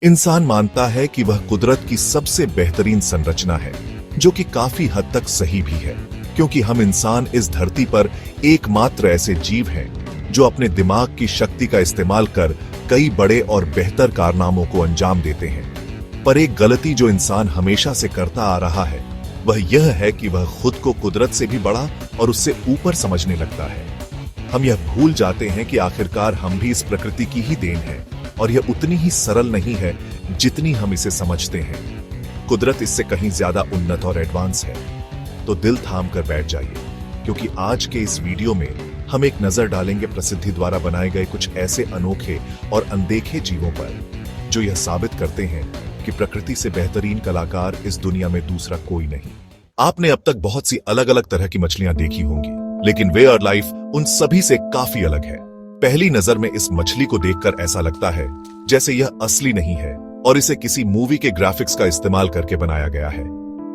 इंसान मानता है कि वह कुदरत की सबसे बेहतरीन संरचना है, जो कि काफी हद तक सही भी है, क्योंकि हम इंसान इस धरती पर एकमात्र ऐसे जीव हैं जो अपने दिमाग की शक्ति का इस्तेमाल कर कई बड़े और बेहतर कारनामों को अंजाम देते हैं। पर एक गलती जो इंसान हमेशा से करता आ रहा है वह यह है कि वह खुद को कुदरत से भी बड़ा और उससे ऊपर समझने लगता है। हम यह भूल जाते हैं कि आखिरकार हम भी इस प्रकृति की ही देन है और यह उतनी ही सरल नहीं है जितनी हम इसे समझते हैं। कुदरत इससे कहीं ज्यादा उन्नत और एडवांस है। तो दिल थाम कर बैठ जाइए, क्योंकि आज के इस वीडियो में हम एक नजर डालेंगे प्रसिद्धि द्वारा बनाए गए कुछ ऐसे अनोखे और अनदेखे जीवों पर जो यह साबित करते हैं कि प्रकृति से बेहतरीन कलाकार इस दुनिया में दूसरा कोई नहीं। आपने अब तक बहुत सी अलग अलग तरह की मछलियां देखी होंगी, लेकिन वेयर्ड लाइफ उन सभी से काफी अलग है। पहली नजर में इस मछली को देखकर ऐसा लगता है जैसे यह असली नहीं है और इसे किसी मूवी के ग्राफिक्स का इस्तेमाल करके बनाया गया है।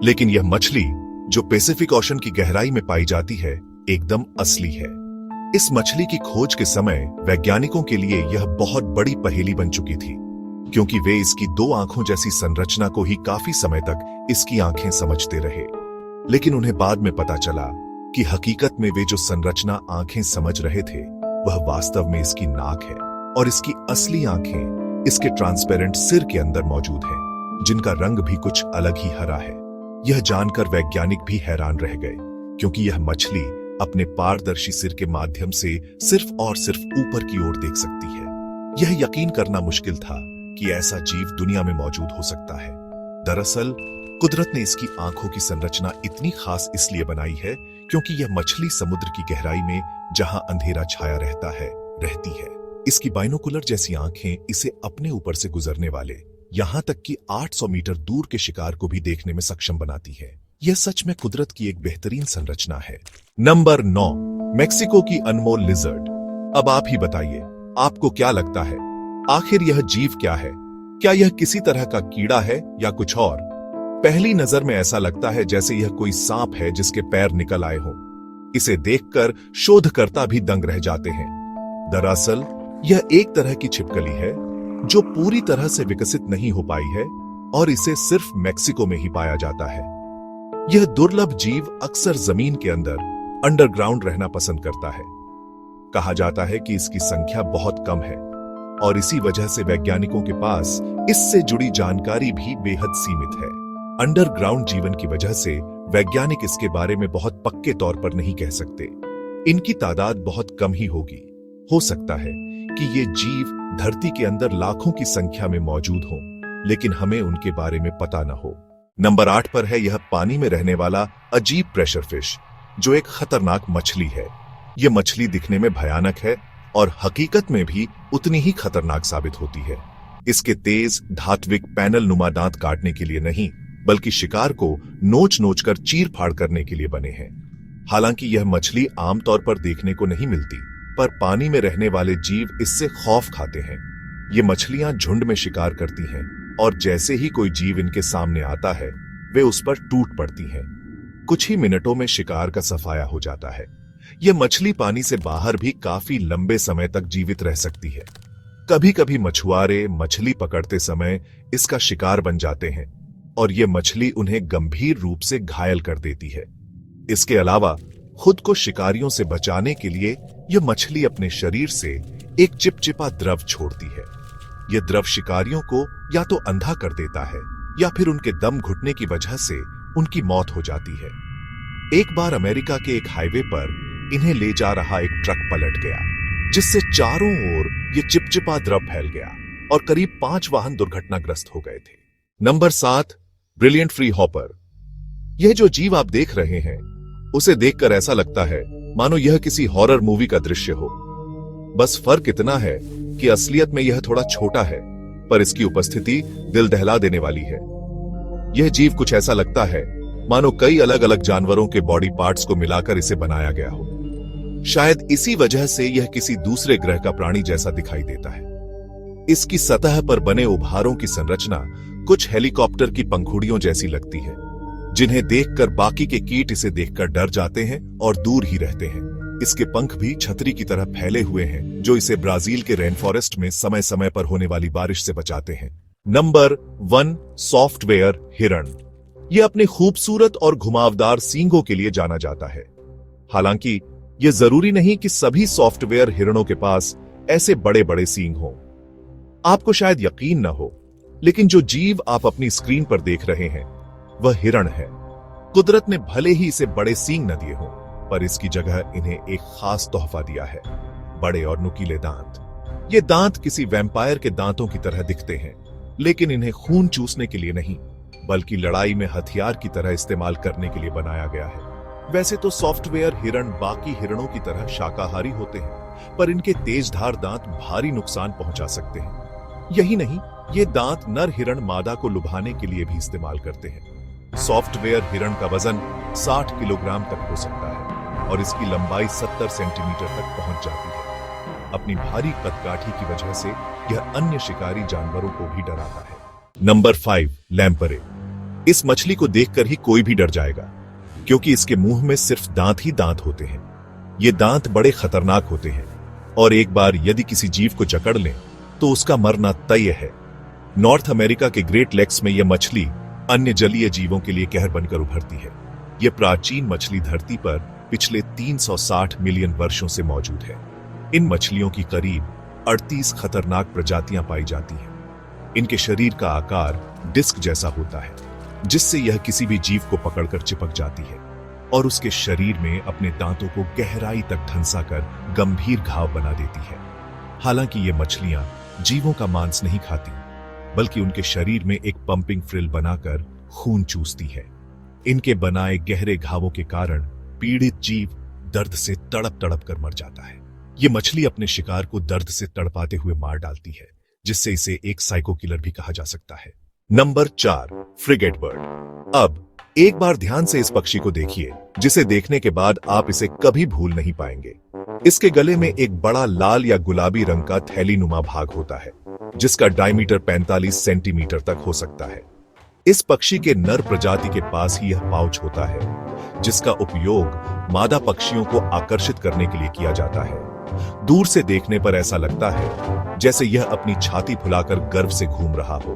लेकिन यह मछली जो पैसिफिक ओशन की गहराई में पाई जाती है एकदम असली है। इस मछली की खोज के समय वैज्ञानिकों के लिए यह बहुत बड़ी पहेली बन चुकी थी, क्योंकि वे इसकी दो आंखों जैसी संरचना को ही काफी समय तक इसकी आंखें समझते रहे। लेकिन उन्हें बाद में पता चला कि हकीकत में वे जो संरचना आंखें समझ रहे थे वह वास्तव में इसकी नाक है और इसकी असली आंखें इसके ट्रांसपेरेंट सिर के अंदर मौजूद हैं, जिनका रंग भी कुछ अलग ही हरा है। यह जानकर वैज्ञानिक भी हैरान रह गए, क्योंकि यह मछली अपने पारदर्शी सिर के माध्यम से सिर्फ और सिर्फ ऊपर की ओर देख सकती है। यह यकीन करना मुश्किल था कि ऐसा जीव दुनिया में मौजूद हो सकता है। दरअसल कुदरत ने इसकी आंखों की संरचना इतनी खास इसलिए बनाई है क्योंकि यह मछली समुद्र की गहराई में जहां अंधेरा छाया रहता है रहती है। इसकी बाइनोकुलर जैसी आंखें इसे अपने ऊपर से गुजरने वाले यहां तक कि 800 मीटर दूर के शिकार को भी देखने में सक्षम बनाती है। यह सच में कुदरत की एक बेहतरीन संरचना है। नंबर 9, मेक्सिको की अनमोल लिजर्ड। अब आप ही बताइए, आपको क्या लगता है आखिर यह जीव क्या है? क्या यह किसी तरह का कीड़ा है या कुछ और? पहली नजर में ऐसा लगता है जैसे यह कोई सांप है जिसके पैर निकल आए हों। इसे देखकर शोधकर्ता भी दंग रह जाते हैं। दरअसल यह एक तरह की छिपकली है जो पूरी तरह से विकसित नहीं हो पाई है और इसे सिर्फ मेक्सिको में ही पाया जाता है। यह दुर्लभ जीव अक्सर जमीन के अंदर अंडरग्राउंड रहना पसंद करता है। कहा जाता है कि इसकी संख्या बहुत कम है और इसी वजह से वैज्ञानिकों के पास इससे जुड़ी जानकारी भी बेहद सीमित है। अंडरग्राउंड जीवन की वजह से वैज्ञानिक इसके बारे में बहुत पक्के तौर पर नहीं कह सकते। इनकी तादाद बहुत कम ही होगी। हो सकता है कि ये जीव धरती के अंदर लाखों की संख्या में मौजूद हों, लेकिन हमें उनके बारे में पता न हो। नंबर 8 पर है यह पानी में रहने वाला अजीब प्रेशर फिश, जो एक खतरनाक मछली है। यह मछली दिखने में भयानक है और हकीकत में भी उतनी ही खतरनाक साबित होती है। इसके तेज धात्विक पैनल नुमा दांत काटने के लिए नहीं, बल्कि शिकार को नोच नोच कर चीर फाड़ करने के लिए बने हैं। हालांकि यह मछली आमतौर पर देखने को नहीं मिलती, पर पानी में रहने वाले जीव इससे खौफ खाते हैं। ये मछलियां झुंड में शिकार करती हैं और जैसे ही कोई जीव इनके सामने आता है वे उस पर टूट पड़ती हैं। कुछ ही मिनटों में शिकार का सफाया हो जाता है। यह मछली पानी से बाहर भी काफी लंबे समय तक जीवित रह सकती है। कभी कभी मछुआरे मछली पकड़ते समय इसका शिकार बन जाते हैं और यह मछली उन्हें गंभीर रूप से घायल कर देती है। इसके अलावा खुद को शिकारियों से बचाने के लिए यह मछली अपने शरीर से एक चिपचिपा द्रव छोड़ती है। यह द्रव शिकारियों को या तो अंधा कर देता है या फिर उनके दम घुटने की वजह से उनकी मौत हो जाती है। एक बार अमेरिका के एक हाईवे पर इन्हें ले जा रहा एक ट्रक पलट गया, जिससे चारों ओर यह चिपचिपा द्रव फैल गया और करीब 5 वाहन दुर्घटनाग्रस्त हो गए थे। Number 7, brilliant free hopper. यह जो जीव आप देख रहे हैं उसे देखकर ऐसा लगता है मानो यह किसी हॉरर मूवी का दृश्य हो। बस फर्क इतना है कि असलियत में यह थोड़ा छोटा है, पर इसकी उपस्थिति दिल दहला देने वाली है। यह जीव कुछ ऐसा लगता है मानो कई अलग अलग जानवरों के बॉडी पार्ट्स को मिलाकर इसे बनाया गया हो। शायद इसी वजह से यह किसी दूसरे ग्रह का प्राणी जैसा दिखाई देता है। इसकी सतह पर बने उभारों की संरचना कुछ हेलीकॉप्टर की पंखुड़ियों जैसी लगती है, जिन्हें देखकर बाकी के कीट इसे देखकर डर जाते हैं और दूर ही रहते हैं। इसके पंख भी छतरी की तरह फैले हुए हैं, जो इसे ब्राजील के रेन फॉरेस्ट में समय समय पर होने वाली बारिश से बचाते हैं। नंबर 1 सॉफ्टवेयर हिरण। यह अपने खूबसूरत और घुमावदार सींगों के लिए जाना जाता है। हालांकि यह जरूरी नहीं कि सभी सॉफ्टवेयर हिरणों के पास ऐसे बड़े बड़े सींग हों। आपको शायद यकीन न हो, लेकिन जो जीव आप अपनी स्क्रीन पर देख रहे हैं वह हिरण है। कुदरत ने भले ही इसे बड़े सींग न दिए हों, पर इसकी जगह इन्हें एक खास तोहफा दिया है, बड़े और नुकीले दांत। ये दांत किसी वैम्पायर के दांतों की तरह दिखते हैं, लेकिन इन्हें खून चूसने के लिए नहीं, बल्कि लड़ाई में हथियार की तरह इस्तेमाल करने के लिए बनाया गया है। वैसे तो सॉफ्टवेयर हिरण बाकी हिरणों की तरह शाकाहारी होते हैं, पर इनके तेजधार दांत भारी नुकसान पहुंचा सकते हैं। यही नहीं, ये दांत नर हिरण मादा को लुभाने के लिए भी इस्तेमाल करते हैं। सॉफ्टवेयर हिरण का वजन 60 किलोग्राम तक हो सकता है और इसकी लंबाई 70 सेंटीमीटर तक पहुंच जाती है। अपनी भारी कदकाठी की वजह से यह अन्य शिकारी जानवरों को भी डराता है। नंबर 5 लैम्परे। इस मछली को देखकर ही कोई भी डर जाएगा, क्योंकि इसके मुंह में सिर्फ दांत ही दांत होते हैं। ये दांत बड़े खतरनाक होते हैं और एक बार यदि किसी जीव को जकड़ लें तो उसका मरना तय है। नॉर्थ अमेरिका के ग्रेट लेक्स में यह मछली अन्य जलीय जीवों के लिए कहर बनकर उभरती है। यह प्राचीन मछली धरती पर पिछले 360 मिलियन वर्षों से मौजूद है। इन मछलियों की करीब 38 खतरनाक प्रजातियां पाई जाती हैं। इनके शरीर का आकार डिस्क जैसा होता है, जिससे यह किसी भी जीव को पकड़कर चिपक जाती है और उसके शरीर में अपने दांतों को गहराई तक धंसाकर गंभीर घाव बना देती है। हालांकि ये मछलियां जीवों का मांस नहीं खाती, बल्कि उनके शरीर में एक पंपिंग फ्रिल बनाकर खून चूसती है। इनके बनाए गहरे घावों के कारण पीड़ित जीव दर्द से तड़प तड़प कर मर जाता है। ये मछली अपने शिकार को दर्द से तड़पाते हुए मार डालती है, जिससे इसे एक साइको किलर भी कहा जा सकता है। Number 4 frigate bird. अब एक बार ध्यान से इस पक्षी को देखिए, जिसे देखने के बाद आप इसे कभी भूल नहीं पाएंगे। इसके गले में एक बड़ा लाल या गुलाबी रंग का थैलीनुमा भाग होता है, जिसका डायमीटर 45 सेंटीमीटर तक हो सकता है। इस पक्षी के नर प्रजाति के पास ही यह पाउच होता है, जिसका उपयोग मादा पक्षियों को आकर्षित करने के लिए किया जाता है। दूर से देखने पर ऐसा लगता है जैसे यह अपनी छाती फुलाकर गर्व से घूम रहा हो।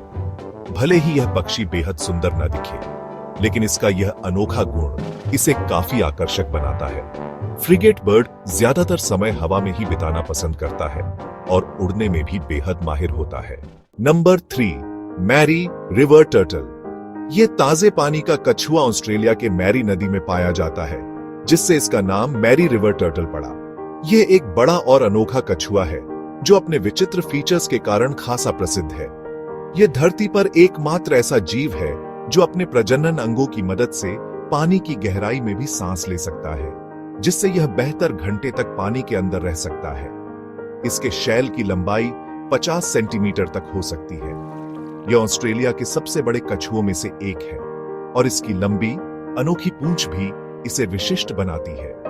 भले ही यह पक्षी बेहद सुंदर न दिखे, लेकिन इसका यह अनोखा गुण इसे काफी आकर्षक बनाता है। फ्रिगेट बर्ड ज्यादातर समय हवा में ही बिताना पसंद करता है और उड़ने में भी बेहद माहिर होता है। Number 3 Mary river turtle. यह ताजे पानी का कछुआ ऑस्ट्रेलिया के मैरी नदी में पाया जाता है, जिससे इसका नाम मैरी रिवर टर्टल पड़ा। यह एक बड़ा और अनोखा कछुआ है, जो अपने विचित्र फीचर्स के कारण खासा प्रसिद्ध है। यह धरती पर एकमात्र ऐसा जीव है जो अपने प्रजनन अंगों की मदद से पानी की गहराई में भी सांस ले सकता है, जिससे यह बेहतर घंटे तक पानी के अंदर रह सकता है। इसके शैल की लंबाई 50 सेंटीमीटर तक हो सकती है। यह ऑस्ट्रेलिया के सबसे बड़े कछुओं में से एक है और इसकी लंबी अनोखी पूंछ भी इसे विशिष्ट बनाती है।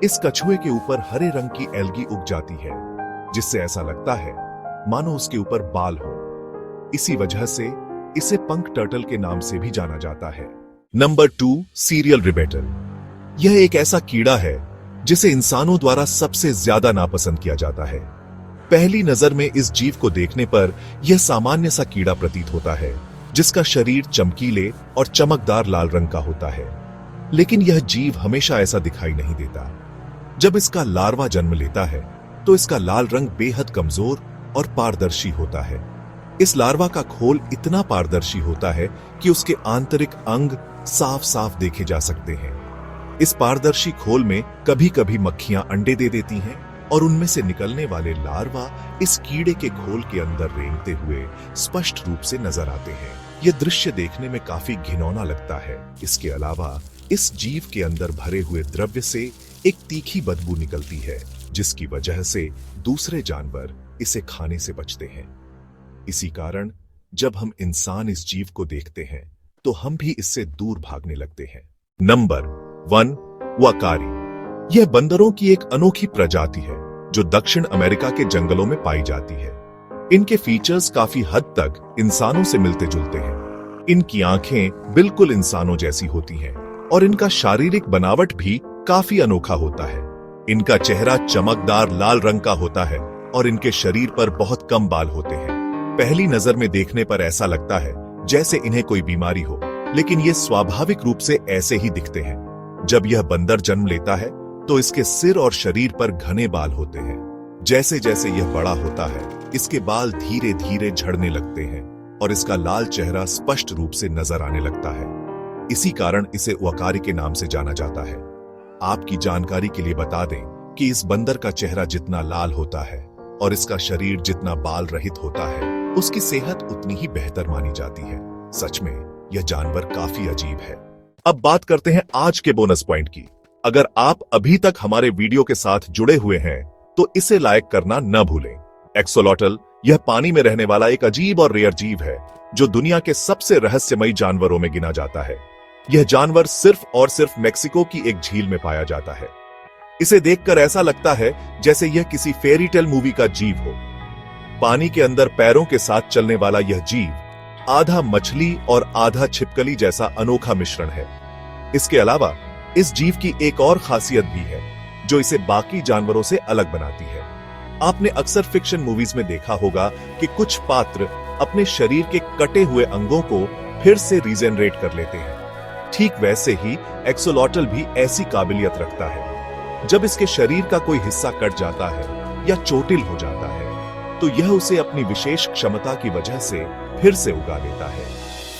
इस कछुए के ऊपर हरे रंग की एल्गी उग जाती है, जिससे ऐसा लगता है मानो उसके ऊपर बाल हो। इसी वजह से इसे पंख टर्टल के नाम से भी जाना जाता है। नंबर 2 सीरियल रिबेटल। यह एक ऐसा कीड़ा है जिसे इंसानों द्वारा सबसे ज्यादा नापसंद किया जाता है। पहली नजर में इस जीव को देखने पर यह सामान्य सा कीड़ा प्रतीत होता है, जिसका शरीर चमकीले और चमकदार लाल रंग का होता है। लेकिन यह जीव हमेशा ऐसा दिखाई नहीं देता। जब इसका लार्वा जन्म लेता है तो इसका लाल रंग बेहद कमजोर और पारदर्शी होता है। इस लार्वा का खोल इतना पारदर्शी होता है कि उसके आंतरिक अंग साफ साफ देखे जा सकते हैं। इस पारदर्शी खोल में कभी कभी मक्खियां अंडे दे देती हैं और उनमें से निकलने वाले लार्वा इस कीड़े के खोल के अंदर रेंगते हुए स्पष्ट रूप से नजर आते हैं। यह दृश्य देखने में काफी घिनौना लगता है। इसके अलावा इस जीव के अंदर भरे हुए द्रव्य से एक तीखी बदबू निकलती है, जिसकी वजह से दूसरे जानवर इसे खाने से बचते हैं। इसी कारण जब हम इंसान इस जीव को देखते हैं तो हम भी इससे दूर भागने लगते हैं। नंबर 1 वाकारी। यह बंदरों की एक अनोखी प्रजाति है जो दक्षिण अमेरिका के जंगलों में पाई जाती है। इनके फीचर्स काफी हद तक इंसानों से मिलते जुलते हैं। इनकी आंखें बिल्कुल इंसानों जैसी होती हैं और इनका शारीरिक बनावट भी काफी अनोखा होता है। इनका चेहरा चमकदार लाल रंग का होता है और इनके शरीर पर बहुत कम बाल होते हैं। पहली नजर में देखने पर ऐसा लगता है जैसे इन्हें कोई बीमारी हो, लेकिन ये स्वाभाविक रूप से ऐसे ही दिखते हैं। जब यह बंदर जन्म लेता है तो इसके सिर और शरीर पर घने बाल होते हैं। जैसे जैसे यह बड़ा होता है, इसके बाल धीरे धीरे झड़ने लगते हैं और इसका लाल चेहरा स्पष्ट रूप से नजर आने लगता है। इसी कारण इसे वकारी के नाम से जाना जाता है। आपकी जानकारी के लिए बता दें कि इस बंदर का चेहरा जितना लाल होता है और इसका शरीर जितना बाल रहित होता है, उसकी सेहत उतनी ही बेहतर मानी जाती है। सच में यह जानवर काफी अजीब है। अब बात करते हैं आज के बोनस पॉइंट की। अगर आप अभी तक हमारे वीडियो के साथ जुड़े हुए हैं तो इसे लाइक करना न भूलें। एक्सोलॉटल यह पानी में रहने वाला एक अजीब और रेयर जीव है जो दुनिया के सबसे रहस्यमयी जानवरों में गिना जाता है। यह जानवर सिर्फ और सिर्फ मेक्सिको की एक झील में पाया जाता है। इसे देखकर ऐसा लगता है जैसे यह किसी फेरी टेल मूवी का जीव हो। पानी के अंदर पैरों के साथ चलने वाला यह जीव आधा मछली और आधा छिपकली जैसा अनोखा मिश्रण है। इसके अलावा इस जीव की एक और खासियत भी है जो इसे बाकी जानवरों से अलग बनाती है। आपने अक्सर फिक्शन मूवीज में देखा होगा कि कुछ पात्र अपने शरीर के कटे हुए अंगों को फिर से रीजेनरेट कर लेते हैं। ठीक वैसे ही एक्सोलॉटल भी ऐसी काबिलियत रखता है। जब इसके शरीर का कोई हिस्सा कट जाता है या चोटिल हो जाता है तो यह उसे अपनी विशेष क्षमता की वजह से फिर से उगा लेता है।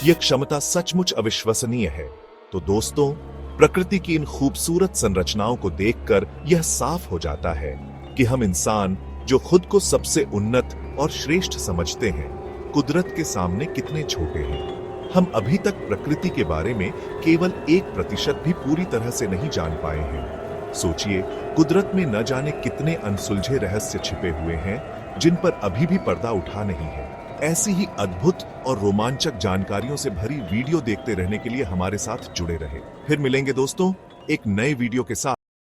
यह क्षमता सचमुच अविश्वसनीय है। तो दोस्तों, प्रकृति की इन खूबसूरत संरचनाओं को देखकर यह साफ हो जाता है कि हम इंसान, जो खुद को सबसे उन्नत और श्रेष्ठ समझते हैं, कुदरत के सामने कितने छोटे हैं। हम अभी तक प्रकृति के बारे में केवल 1% भी पूरी तरह से नहीं जान पाए हैं। सोचिए, कुदरत में न जाने कितने अनसुलझे रहस्य छिपे हुए हैं जिन पर अभी भी पर्दा उठा नहीं है। ऐसी ही अद्भुत और रोमांचक जानकारियों से भरी वीडियो देखते रहने के लिए हमारे साथ जुड़े रहें। फिर मिलेंगे दोस्तों एक नए वीडियो के साथ।